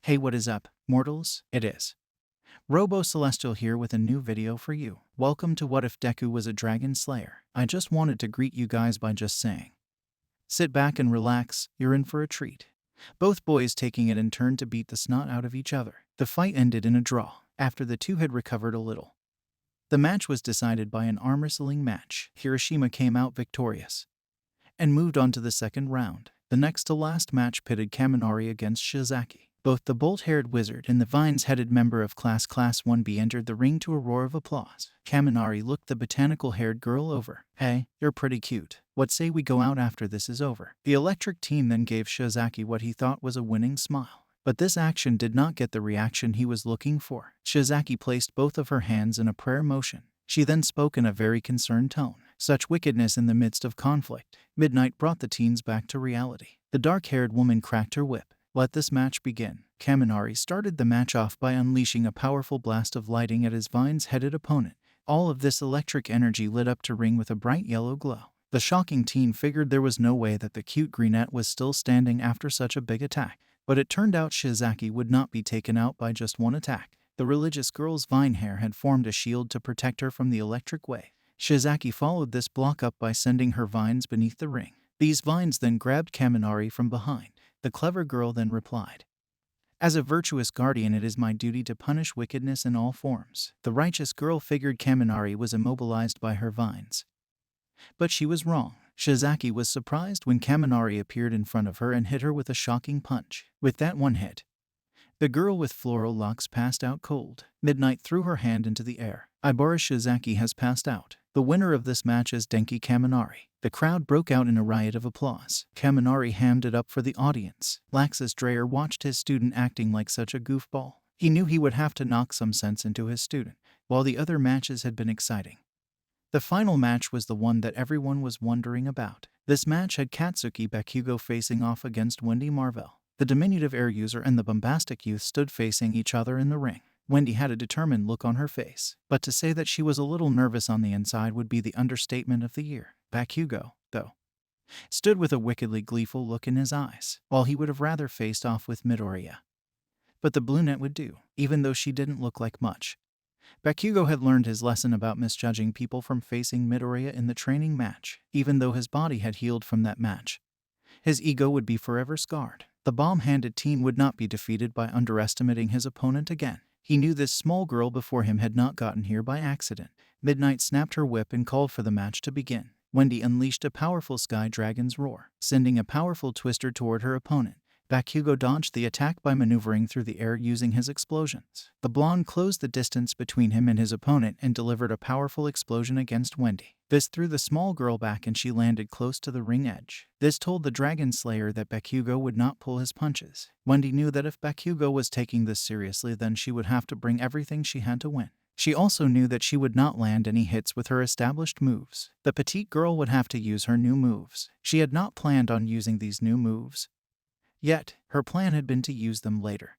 Hey, what is up, mortals? It is Robo Celestial here with a new video for you. Welcome to What If Deku Was a Dragon Slayer. I just wanted to greet you guys by just saying, sit back and relax, you're in for a treat. Both boys taking it in turn to beat the snot out of each other. The fight ended in a draw, after the two had recovered a little. The match was decided by an arm wrestling match. Hiroshima came out victorious and moved on to the second round. The next to last match pitted Kaminari against Shizaki. Both the bolt-haired wizard and the vines-headed member of Class 1B entered the ring to a roar of applause. Kaminari looked the botanical-haired girl over. Hey, you're pretty cute. What say we go out after this is over? The electric team then gave Shizaki what he thought was a winning smile. But this action did not get the reaction he was looking for. Shizaki placed both of her hands in a prayer motion. She then spoke in a very concerned tone. Such wickedness in the midst of conflict. Midnight brought the teens back to reality. The dark-haired woman cracked her whip. Let this match begin. Kaminari started the match off by unleashing a powerful blast of lighting at his vines-headed opponent. All of this electric energy lit up to ring with a bright yellow glow. The shocking teen figured there was no way that the cute greenette was still standing after such a big attack. But it turned out Shizaki would not be taken out by just one attack. The religious girl's vine hair had formed a shield to protect her from the electric wave. Shizaki followed this block up by sending her vines beneath the ring. These vines then grabbed Kaminari from behind. The clever girl then replied, as a virtuous guardian, it is my duty to punish wickedness in all forms. The righteous girl figured Kaminari was immobilized by her vines. But she was wrong. Shizaki was surprised when Kaminari appeared in front of her and hit her with a shocking punch. With that one hit, the girl with floral locks passed out cold. Midnight threw her hand into the air. Ibara Shizaki has passed out. The winner of this match is Denki Kaminari. The crowd broke out in a riot of applause. Kaminari hammed it up for the audience. Laxus Dreyer watched his student acting like such a goofball. He knew he would have to knock some sense into his student. While the other matches had been exciting, the final match was the one that everyone was wondering about. This match had Katsuki Bakugo facing off against Wendy Marvell. The diminutive air user and the bombastic youth stood facing each other in the ring. Wendy had a determined look on her face, but to say that she was a little nervous on the inside would be the understatement of the year. Bakugo, though, stood with a wickedly gleeful look in his eyes, while he would have rather faced off with Midoriya. But the brunette would do, even though she didn't look like much. Bakugo had learned his lesson about misjudging people from facing Midoriya in the training match. Even though his body had healed from that match, his ego would be forever scarred. The bomb-handed teen would not be defeated by underestimating his opponent again. He knew this small girl before him had not gotten here by accident. Midnight snapped her whip and called for the match to begin. Wendy unleashed a powerful Sky Dragon's roar, sending a powerful twister toward her opponent. Bakugo dodged the attack by maneuvering through the air using his explosions. The blonde closed the distance between him and his opponent and delivered a powerful explosion against Wendy. This threw the small girl back and she landed close to the ring edge. This told the Dragon Slayer that Bakugo would not pull his punches. Wendy knew that if Bakugo was taking this seriously, then she would have to bring everything she had to win. She also knew that she would not land any hits with her established moves. The petite girl would have to use her new moves. She had not planned on using these new moves. Yet, her plan had been to use them later,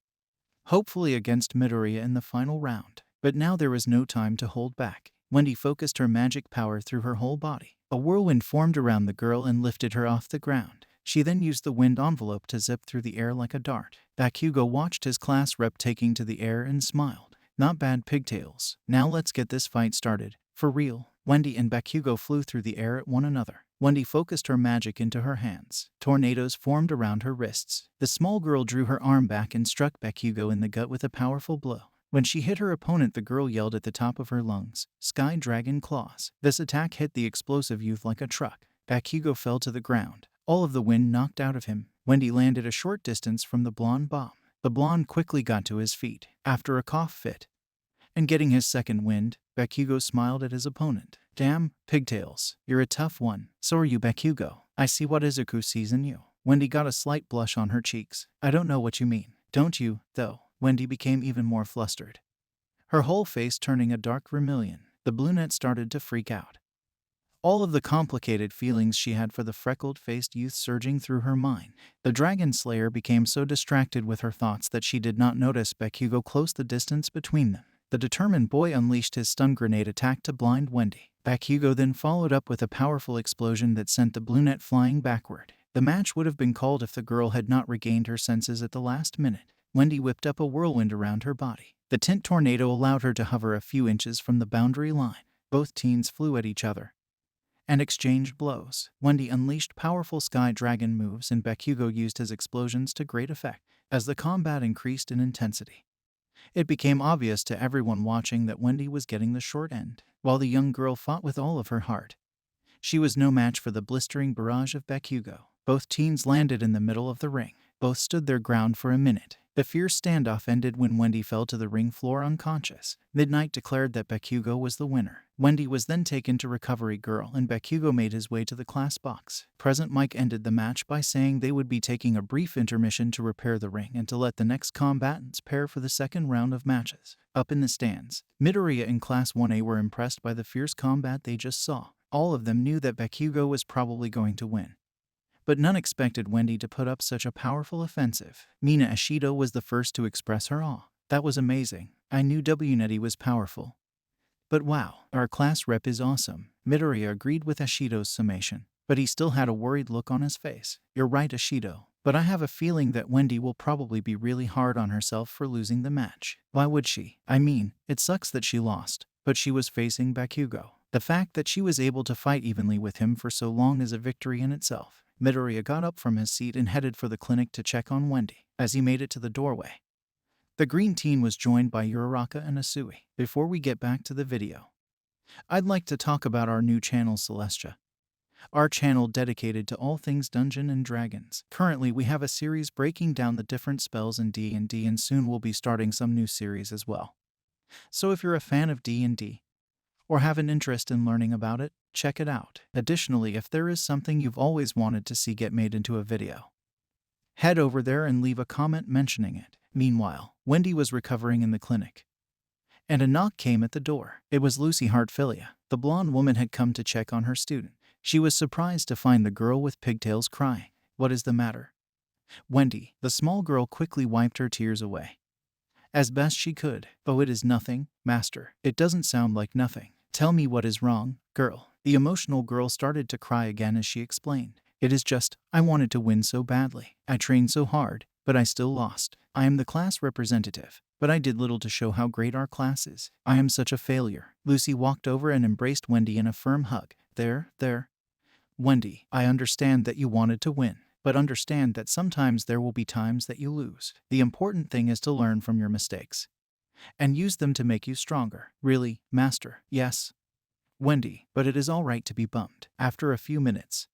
hopefully against Midoriya in the final round. But now there was no time to hold back. Wendy focused her magic power through her whole body. A whirlwind formed around the girl and lifted her off the ground. She then used the wind envelope to zip through the air like a dart. Bakugo watched his class rep taking to the air and smiled. Not bad, pigtails. Now let's get this fight started. For real. Wendy and Bakugo flew through the air at one another. Wendy focused her magic into her hands. Tornadoes formed around her wrists. The small girl drew her arm back and struck Bakugo in the gut with a powerful blow. When she hit her opponent, the girl yelled at the top of her lungs, "Sky Dragon Claws." This attack hit the explosive youth like a truck. Bakugo fell to the ground. All of the wind knocked out of him. Wendy landed a short distance from the blonde bomb. The blonde quickly got to his feet. After a cough fit and getting his second wind, Bakugo smiled at his opponent. Damn, pigtails, you're a tough one. So are you, Bakugo. I see what Izuku sees in you. Wendy got a slight blush on her cheeks. I don't know what you mean. Don't you, though? Wendy became even more flustered, her whole face turning a dark vermilion. The brunette started to freak out. All of the complicated feelings she had for the freckled-faced youth surging through her mind. The Dragon Slayer became so distracted with her thoughts that she did not notice Bakugo close the distance between them. The determined boy unleashed his stun grenade attack to blind Wendy. Bakugo then followed up with a powerful explosion that sent the brunette flying backward. The match would have been called if the girl had not regained her senses at the last minute. Wendy whipped up a whirlwind around her body. The tint tornado allowed her to hover a few inches from the boundary line. Both teens flew at each other and exchanged blows. Wendy unleashed powerful sky dragon moves and Bakugo used his explosions to great effect. As the combat increased in intensity, it became obvious to everyone watching that Wendy was getting the short end. While the young girl fought with all of her heart, she was no match for the blistering barrage of Bakugo. Both teens landed in the middle of the ring. Both stood their ground for a minute. The fierce standoff ended when Wendy fell to the ring floor unconscious. Midnight declared that Bakugo was the winner. Wendy was then taken to Recovery Girl and Bakugo made his way to the class box. Present Mike ended the match by saying they would be taking a brief intermission to repair the ring and to let the next combatants pair for the second round of matches. Up in the stands, Midoriya and Class 1A were impressed by the fierce combat they just saw. All of them knew that Bakugo was probably going to win, but none expected Wendy to put up such a powerful offensive. Mina Ashido was the first to express her awe. That was amazing. I knew WNetty was powerful, but wow, our class rep is awesome. Midoriya agreed with Ashido's summation, but he still had a worried look on his face. You're right, Ashido, but I have a feeling that Wendy will probably be really hard on herself for losing the match. Why would she? I mean, it sucks that she lost, but she was facing Bakugo. The fact that she was able to fight evenly with him for so long is a victory in itself. Midoriya got up from his seat and headed for the clinic to check on Wendy. As he made it to the doorway, the green teen was joined by Uraraka and Asui. Before we get back to the video, I'd like to talk about our new channel Celestia, our channel dedicated to all things Dungeons and Dragons. Currently we have a series breaking down the different spells in D&D and soon we'll be starting some new series as well. So if you're a fan of D&D, or have an interest in learning about it, check it out. Additionally, if there is something you've always wanted to see get made into a video, head over there and leave a comment mentioning it. Meanwhile, Wendy was recovering in the clinic, and a knock came at the door. It was Lucy Hartfilia. The blonde woman had come to check on her student. She was surprised to find the girl with pigtails crying. What is the matter, Wendy? The small girl quickly wiped her tears away as best she could. Oh, it is nothing, master. It doesn't sound like nothing. Tell me what is wrong, girl. The emotional girl started to cry again as she explained. It is just, I wanted to win so badly. I trained so hard, but I still lost. I am the class representative, but I did little to show how great our class is. I am such a failure. Lucy walked over and embraced Wendy in a firm hug. There. Wendy, I understand that you wanted to win, but understand that sometimes there will be times that you lose. The important thing is to learn from your mistakes and use them to make you stronger. Really, master? Yes, Wendy, but it is all right to be bummed. After a few minutes,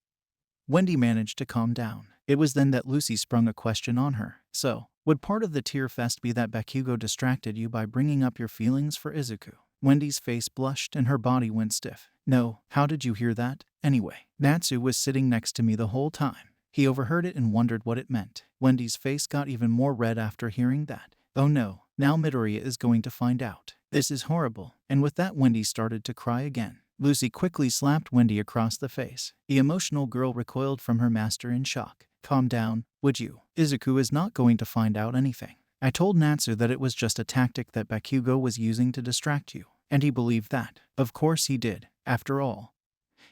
Wendy managed to calm down. It was then that Lucy sprung a question on her. So, would part of the tear fest be that Bakugo distracted you by bringing up your feelings for Izuku? Wendy's face blushed and her body went stiff. No, how did you hear that? Anyway, Natsu was sitting next to me the whole time. He overheard it and wondered what it meant. Wendy's face got even more red after hearing that. Oh no, now Midoriya is going to find out. This is horrible. And with that, Wendy started to cry again. Lucy quickly slapped Wendy across the face. The emotional girl recoiled from her master in shock. Calm down, would you? Izuku is not going to find out anything. I told Natsu that it was just a tactic that Bakugo was using to distract you, and he believed that. Of course he did. After all,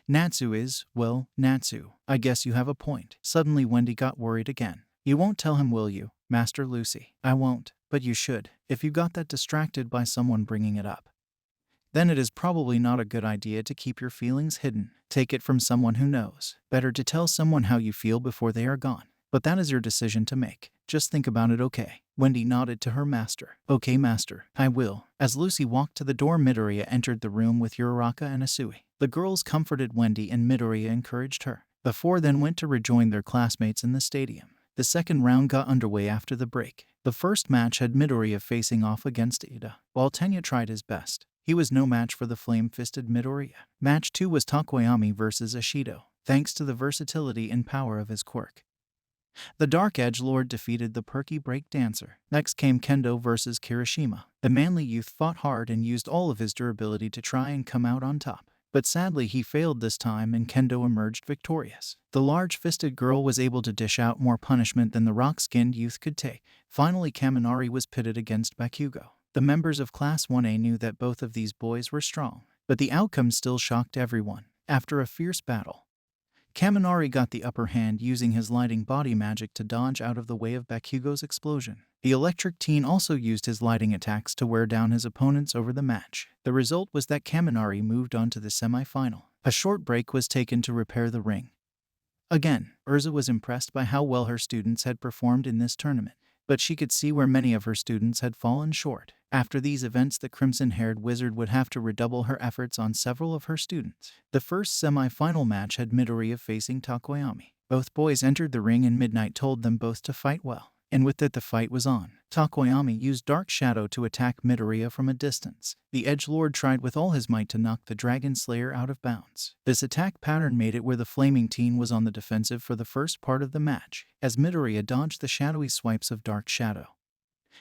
Natsu is, well, Natsu, I guess you have a point. Suddenly Wendy got worried again. You won't tell him, will you, Master Lucy? I won't, but you should. If you got that distracted by someone bringing it up, then it is probably not a good idea to keep your feelings hidden. Take it from someone who knows. Better to tell someone how you feel before they are gone. But that is your decision to make. Just think about it, okay? Wendy nodded to her master. Okay, master, I will. As Lucy walked to the door, Midoriya entered the room with Uraraka and Asui. The girls comforted Wendy and Midoriya encouraged her. The four then went to rejoin their classmates in the stadium. The second round got underway after the break. The first match had Midoriya facing off against Ida, while Tenya tried his best. He was no match for the flame-fisted Midoriya. Match 2 was Takoyami versus Ashido, thanks to the versatility and power of his quirk. The Dark Edge Lord defeated the perky break dancer. Next came Kendo versus Kirishima. The manly youth fought hard and used all of his durability to try and come out on top. But sadly he failed this time and Kendo emerged victorious. The large-fisted girl was able to dish out more punishment than the rock-skinned youth could take. Finally, Kaminari was pitted against Bakugo. The members of Class 1A knew that both of these boys were strong, but the outcome still shocked everyone. After a fierce battle, Kaminari got the upper hand using his lighting body magic to dodge out of the way of Bakugo's explosion. The electric teen also used his lighting attacks to wear down his opponents over the match. The result was that Kaminari moved on to the semi-final. A short break was taken to repair the ring. Again, Urza was impressed by how well her students had performed in this tournament, but she could see where many of her students had fallen short. After these events, the crimson-haired wizard would have to redouble her efforts on several of her students. The first semi-final match had Midoriya facing Takoyami. Both boys entered the ring and Midnight told them both to fight well. And with that, the fight was on. Takoyami used Dark Shadow to attack Midoriya from a distance. The Edgelord tried with all his might to knock the Dragon Slayer out of bounds. This attack pattern made it where the Flaming Teen was on the defensive for the first part of the match, as Midoriya dodged the shadowy swipes of Dark Shadow.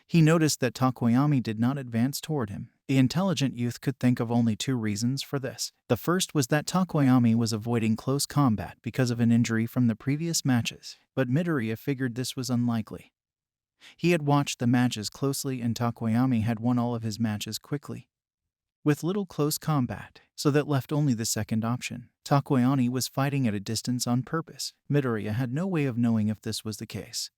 He noticed that Takoyami did not advance toward him. The intelligent youth could think of only two reasons for this. The first was that Takoyami was avoiding close combat because of an injury from the previous matches, but Midoriya figured this was unlikely. He had watched the matches closely and Takoyami had won all of his matches quickly, with little close combat, so that left only the second option. Takoyami was fighting at a distance on purpose. Midoriya had no way of knowing if this was the case,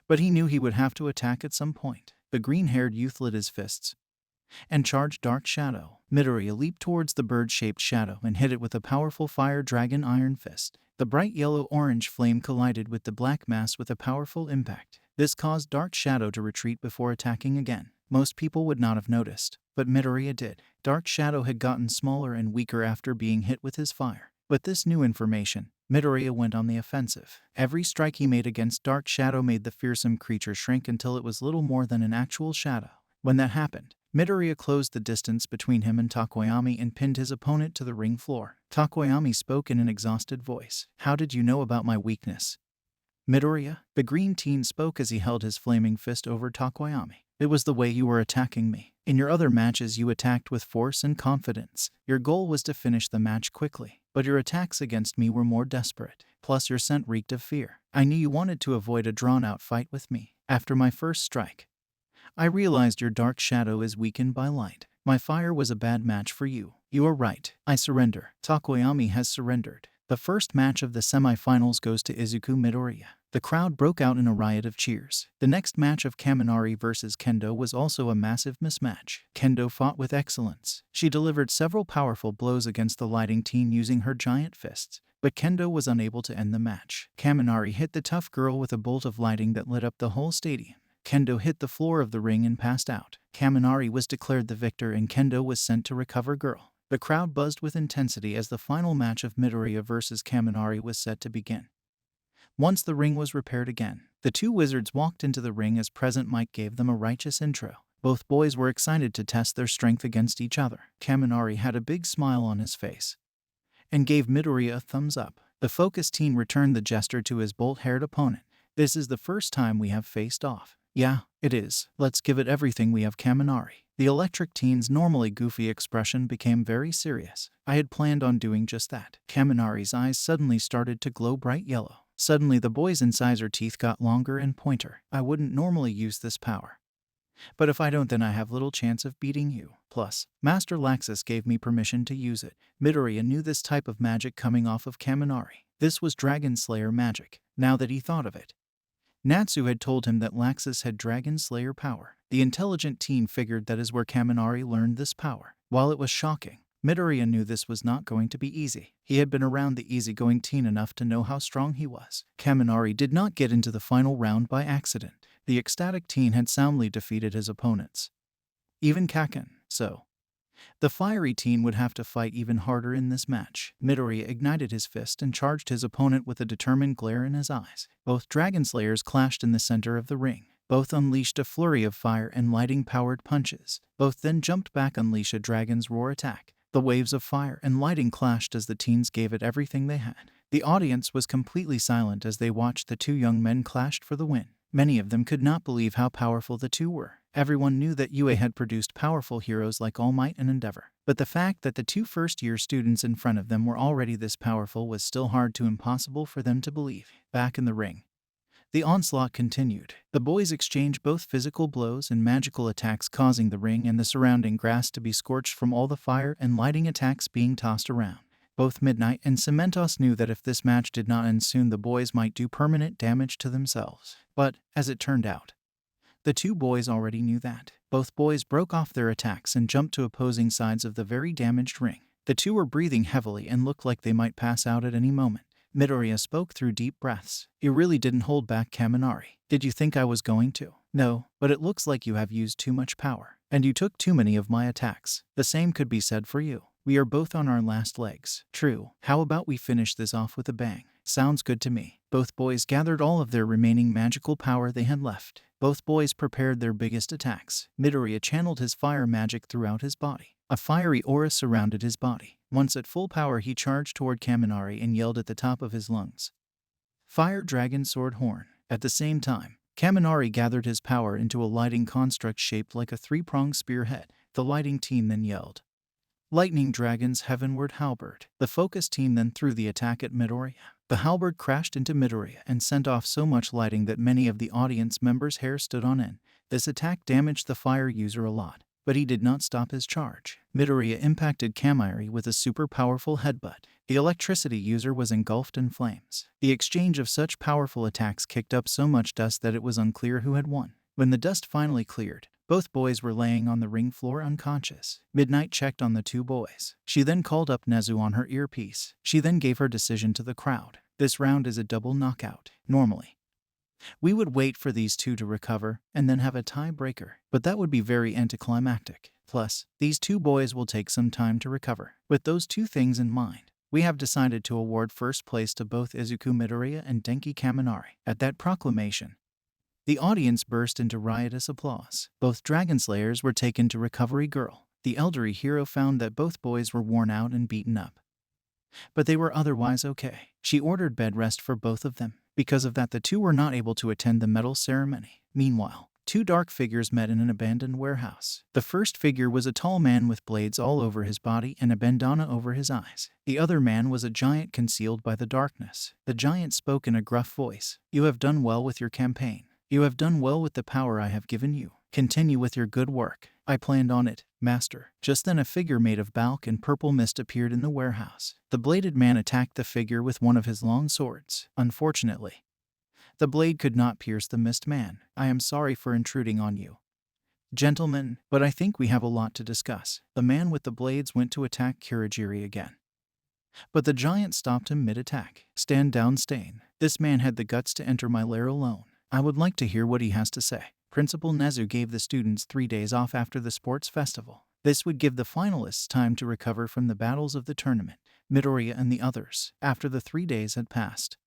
but he knew he would have to attack at some point. The green-haired youth lit his fists and charged Dark Shadow. Midoriya leaped towards the bird-shaped shadow and hit it with a powerful Fire Dragon Iron Fist. The bright yellow-orange flame collided with the black mass with a powerful impact. This caused Dark Shadow to retreat before attacking again. Most people would not have noticed, but Midoriya did. Dark Shadow had gotten smaller and weaker after being hit with his fire. With this new information, Midoriya went on the offensive. Every strike he made against Dark Shadow made the fearsome creature shrink until it was little more than an actual shadow. When that happened, Midoriya closed the distance between him and Takoyami and pinned his opponent to the ring floor. Takoyami spoke in an exhausted voice. "How did you know about my weakness, Midoriya?" The green teen spoke as he held his flaming fist over Takoyami. "It was the way you were attacking me. In your other matches you attacked with force and confidence. Your goal was to finish the match quickly, but your attacks against me were more desperate. Plus your scent reeked of fear. I knew you wanted to avoid a drawn-out fight with me. After my first strike, I realized your Dark Shadow is weakened by light. My fire was a bad match for you. You are right. I surrender." Takoyami has surrendered. The first match of the semi-finals goes to Izuku Midoriya. The crowd broke out in a riot of cheers. The next match of Kaminari versus Kendo was also a massive mismatch. Kendo fought with excellence. She delivered several powerful blows against the lighting teen using her giant fists, but Kendo was unable to end the match. Kaminari hit the tough girl with a bolt of lighting that lit up the whole stadium. Kendo hit the floor of the ring and passed out. Kaminari was declared the victor and Kendo was sent to recover girl. The crowd buzzed with intensity as the final match of Midoriya versus Kaminari was set to begin. Once the ring was repaired again, the two wizards walked into the ring as Present Mike gave them a righteous intro. Both boys were excited to test their strength against each other. Kaminari had a big smile on his face and gave Midoriya a thumbs up. The focused teen returned the gesture to his bolt-haired opponent. "This is the first time we have faced off." "Yeah, it is. Let's give it everything we have, Kaminari." The electric teen's normally goofy expression became very serious. "I had planned on doing just that." Kaminari's eyes suddenly started to glow bright yellow. Suddenly the boy's incisor teeth got longer and pointer. "I wouldn't normally use this power, but if I don't then I have little chance of beating you. Plus, Master Laxus gave me permission to use it." Midoriya knew this type of magic coming off of Kaminari. This was Dragon Slayer magic. Now that he thought of it, Natsu had told him that Laxus had Dragon Slayer power. The intelligent teen figured that is where Kaminari learned this power. While it was shocking, Midoriya knew this was not going to be easy. He had been around the easygoing teen enough to know how strong he was. Kaminari did not get into the final round by accident. The ecstatic teen had soundly defeated his opponents, even Kaken, so the fiery teen would have to fight even harder in this match. Midoriya ignited his fist and charged his opponent with a determined glare in his eyes. Both Dragon Slayers clashed in the center of the ring. Both unleashed a flurry of fire and lighting-powered punches. Both then jumped back, unleash a dragon's roar attack. The waves of fire and lighting clashed as the teens gave it everything they had. The audience was completely silent as they watched the two young men clashed for the win. Many of them could not believe how powerful the two were. Everyone knew that UA had produced powerful heroes like All Might and Endeavor, but the fact that the two first-year students in front of them were already this powerful was still hard to impossible for them to believe. Back in the ring, the onslaught continued. The boys exchanged both physical blows and magical attacks, causing the ring and the surrounding grass to be scorched from all the fire and lighting attacks being tossed around. Both Midnight and Cementos knew that if this match did not end soon, the boys might do permanent damage to themselves. But, as it turned out, The two boys already knew that. Both boys broke off their attacks and jumped to opposing sides of the very damaged ring. The two were breathing heavily and looked like they might pass out at any moment. Midoriya spoke through deep breaths. You really didn't hold back, Kaminari. Did you think I was going to? No, but it looks like you have used too much power. And you took too many of my attacks. The same could be said for you. We are both on our last legs. True. How about we finish this off with a bang? Sounds good to me. Both boys gathered all of their remaining magical power they had left. Both boys prepared their biggest attacks. Midoriya channeled his fire magic throughout his body. A fiery aura surrounded his body. Once at full power, he charged toward Kaminari and yelled at the top of his lungs, "Fire Dragon Sword Horn." At the same time, Kaminari gathered his power into a lighting construct shaped like a three-pronged spearhead. The lighting team then yelled, "Lightning Dragon's Heavenward Halberd." The focus team then threw the attack at Midoriya. The halberd crashed into Midoriya and sent off so much lighting that many of the audience members' hair stood on end. This attack damaged the fire user a lot, but he did not stop his charge. Midoriya impacted Kaminari with a super powerful headbutt. The electricity user was engulfed in flames. The exchange of such powerful attacks kicked up so much dust that it was unclear who had won. When the dust finally cleared, both boys were laying on the ring floor unconscious. Midnight checked on the two boys. She then called up Nezu on her earpiece. She then gave her decision to the crowd. This round is a double knockout. Normally, we would wait for these two to recover and then have a tiebreaker, but that would be very anticlimactic. Plus, these two boys will take some time to recover. With those two things in mind, we have decided to award first place to both Izuku Midoriya and Denki Kaminari. At that proclamation, the audience burst into riotous applause. Both Dragon Slayers were taken to Recovery Girl. The elderly hero found that both boys were worn out and beaten up, but they were otherwise okay. She ordered bed rest for both of them. Because of that, the two were not able to attend the medal ceremony. Meanwhile, two dark figures met in an abandoned warehouse. The first figure was a tall man with blades all over his body and a bandana over his eyes. The other man was a giant concealed by the darkness. The giant spoke in a gruff voice. "You have done well with your campaign. You have done well with the power I have given you. Continue with your good work. I planned on it, Master." Just then a figure made of bulk and purple mist appeared in the warehouse. The bladed man attacked the figure with one of his long swords. Unfortunately, the blade could not pierce the mist man. "I am sorry for intruding on you, gentlemen, but I think we have a lot to discuss." The man with the blades went to attack Kurogiri again, but the giant stopped him mid-attack. "Stand down, Stain. This man had the guts to enter my lair alone. I would like to hear what he has to say." Principal Nezu gave the students 3 days off after the sports festival. This would give the finalists time to recover from the battles of the tournament. Midoriya and the others. After the 3 days had passed,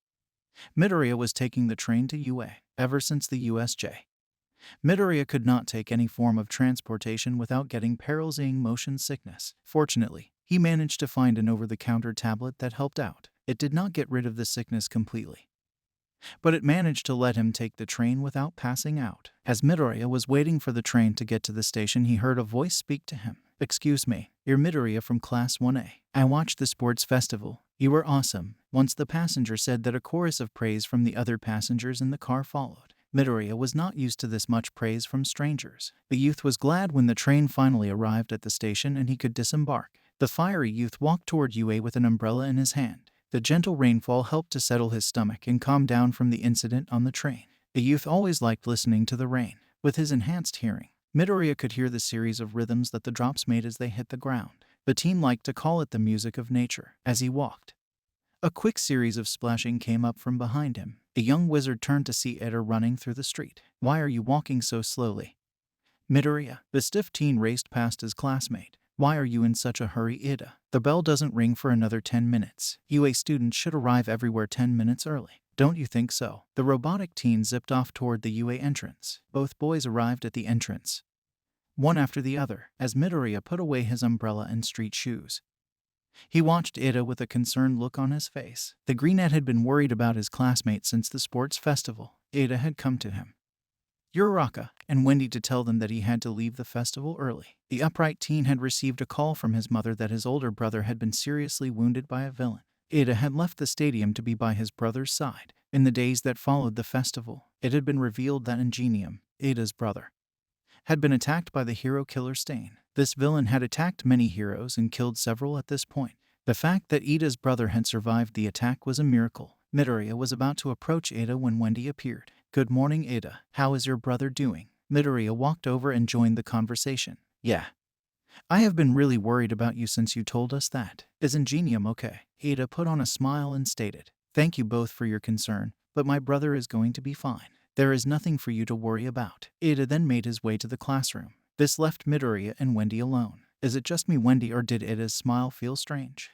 Midoriya was taking the train to UA. Ever since the USJ, Midoriya could not take any form of transportation without getting paralyzing motion sickness. Fortunately, he managed to find an over-the-counter tablet that helped out. It did not get rid of the sickness completely, but it managed to let him take the train without passing out. As Midoriya was waiting for the train to get to the station, he heard a voice speak to him. "Excuse me, you're Midoriya from Class 1A. I watched the sports festival. You were awesome." Once the passenger said that, a chorus of praise from the other passengers in the car followed. Midoriya was not used to this much praise from strangers. The youth was glad when the train finally arrived at the station and he could disembark. The fiery youth walked toward UA with an umbrella in his hand. The gentle rainfall helped to settle his stomach and calm down from the incident on the train. The youth always liked listening to the rain. With his enhanced hearing, Midoriya could hear the series of rhythms that the drops made as they hit the ground. The teen liked to call it the music of nature. As he walked, a quick series of splashing came up from behind him. A young wizard turned to see Ida running through the street. "Why are you walking so slowly, Midoriya?" The stiff teen raced past his classmate. "Why are you in such a hurry, Ida? The bell doesn't ring for another 10 minutes. UA students should arrive everywhere 10 minutes early. Don't you think so?" The robotic teen zipped off toward the UA entrance. Both boys arrived at the entrance, one after the other, as Midoriya put away his umbrella and street shoes. He watched Ida with a concerned look on his face. The greenette had been worried about his classmate since the sports festival. Ida had come to him, Uraraka, and Wendy to tell them that he had to leave the festival early. The upright teen had received a call from his mother that his older brother had been seriously wounded by a villain. Ida had left the stadium to be by his brother's side. In the days that followed the festival, it had been revealed that Ingenium, Ida's brother, had been attacked by the hero killer Stain. This villain had attacked many heroes and killed several at this point. The fact that Ida's brother had survived the attack was a miracle. Midoriya was about to approach Ida when Wendy appeared. "Good morning, Ida. How is your brother doing?" Midoriya walked over and joined the conversation. Yeah. I have been really worried about you since you told us that. Isn't Genium okay? Ida put on a smile and stated, Thank you both for your concern, but my brother is going to be fine. There is nothing for you to worry about. Ida then made his way to the classroom. This left Midoriya and Wendy alone. Is it just me, Wendy, or did Ida's smile feel strange?